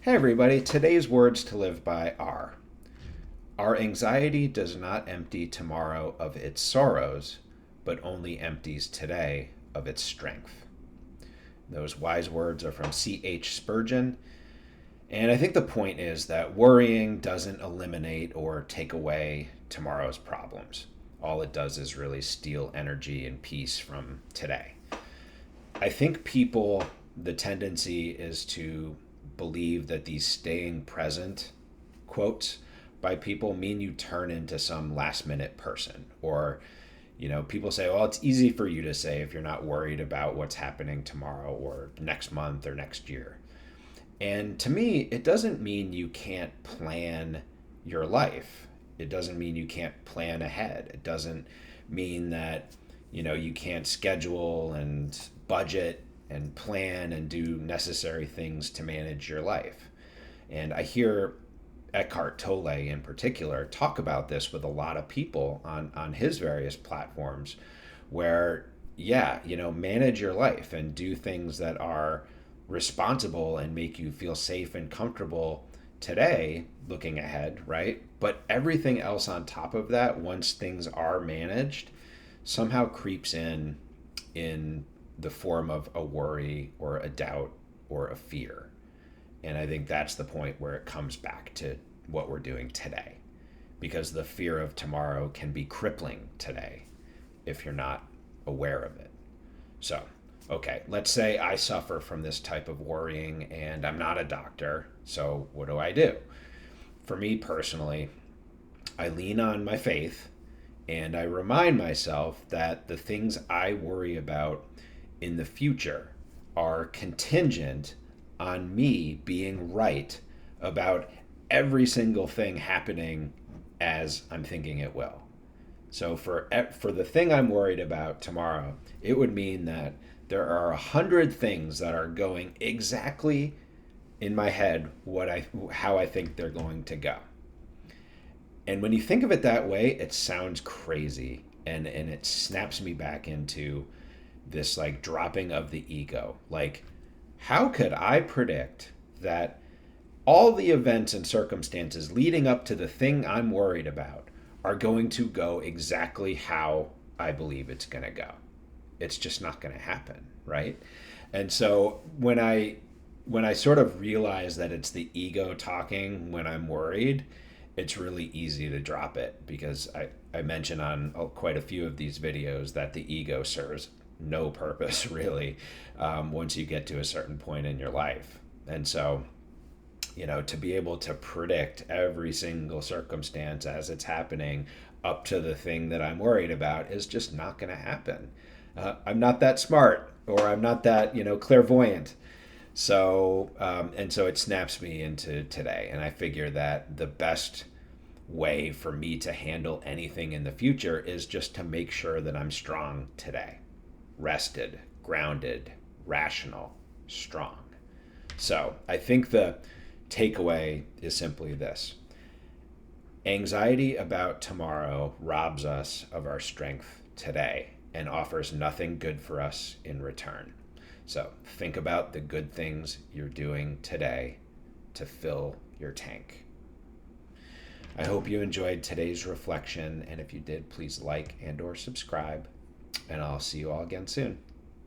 Hey everybody, today's words to live by are: Our anxiety does not empty tomorrow of its sorrows, but only empties today of its strength. Those wise words are from C.H. Spurgeon, and I think the point is that worrying doesn't eliminate or take away tomorrow's problems. All it does is really steal energy and peace from today. I think the tendency is to believe that these staying present quotes by people mean you turn into some last minute person. Or, people say, well, it's easy for you to say if you're not worried about what's happening tomorrow or next month or next year. And to me, it doesn't mean you can't plan your life. It doesn't mean you can't plan ahead. It doesn't mean that, you can't schedule and budget and plan and do necessary things to manage your life. And I hear Eckhart Tolle in particular talk about this with a lot of people on his various platforms where, manage your life and do things that are responsible and make you feel safe and comfortable today, looking ahead, right? But everything else on top of that, once things are managed, somehow creeps in the form of a worry or a doubt or a fear. And I think that's the point where it comes back to what we're doing today, because the fear of tomorrow can be crippling today if you're not aware of it. So, okay, let's say I suffer from this type of worrying and I'm not a doctor. So what do? For me personally, I lean on my faith and I remind myself that the things I worry about in the future are contingent on me being right about every single thing happening as I'm thinking it will. So for the thing I'm worried about tomorrow, it would mean that there are 100 things that are going exactly in my head how I think they're going to go. And when you think of it that way, it sounds crazy, and it snaps me back into this like dropping of the ego. Like, how could I predict that all the events and circumstances leading up to the thing I'm worried about are going to go exactly how I believe it's going to go? It's just not going to happen, right? And so when I sort of realize that it's the ego talking when I'm worried, it's really easy to drop it, because I mention on quite a few of these videos that the ego serves no purpose really once you get to a certain point in your life. And so, to be able to predict every single circumstance as it's happening up to the thing that I'm worried about is just not going to happen. I'm not that smart, or I'm not that, clairvoyant. So, and so it snaps me into today. And I figure that the best way for me to handle anything in the future is just to make sure that I'm strong today. Rested, grounded, rational, strong. So I think the takeaway is simply this: anxiety about tomorrow robs us of our strength today and offers nothing good for us in return. So think about the good things you're doing today to fill your tank. I hope you enjoyed today's reflection, and if you did, please like and or subscribe, and I'll see you all again soon.